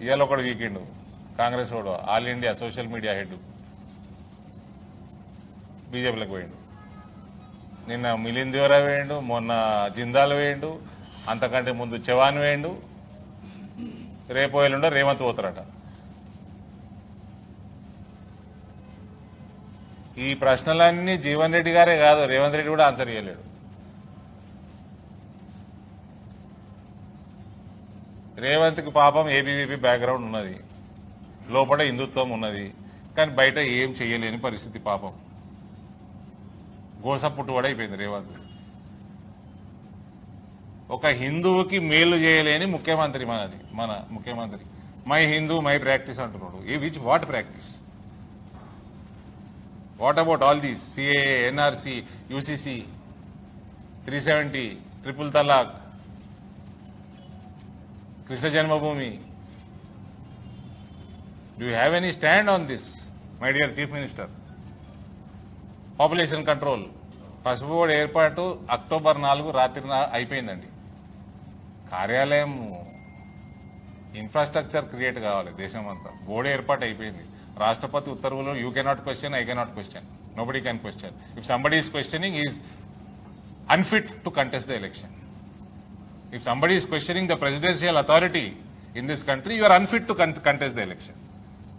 ఇవాళ ఒకడు వీకెండ్ కాంగ్రెస్ వాడు all India social media head బీజేపీలకు పోయిండు. నిన్న మిలింద్ దేవరా వేయండు, మొన్న జిందాల్ వేయండు, అంతకంటే ముందు చవాన్ వేయండు, రేపు ఎల్లుండో రేవంత్ పోతారట. ఈ ప్రశ్నలన్నీ జీవన్ రెడ్డి గారే కాదు, రేవంత్ రెడ్డి కూడా ఆన్సర్ చేయలేడు. రేవంత్కి పాపం ఏబీవీపీ బ్యాక్గ్రౌండ్ ఉన్నది, లోపల హిందుత్వం ఉన్నది, కానీ బయట ఏం చేయలేని పరిస్థితి. పాపం గోస పుట్టుబడైపోయింది రేవంత్. ఒక హిందువుకి మేలు చేయలేని ముఖ్యమంత్రి మనది, మన ముఖ్యమంత్రి. మై హిందూ మై ప్రాక్టీస్ అంటున్నాడు. Which what practice? What about all these CAA, NRC, UCC, 370, triple talaq, Krishna Janmabhoomi? Do you have any stand on this, my dear chief minister? Population control పసుపు బోర్డు ఏర్పాటు అక్టోబర్ 4 రాత్రి అయిపోయిందండి. కార్యాలయం infrastructure create కావాలి దేశం అంతా. Board ఏర్పాటు అయిపోయింది. రాష్ట్రపతి ఉత్తర్వులు you cannot question, I cannot question, nobody can question. If somebody is questioning is unfit to contest the election. If somebody is questioning the presidential authority in this country, you are unfit to contest the election.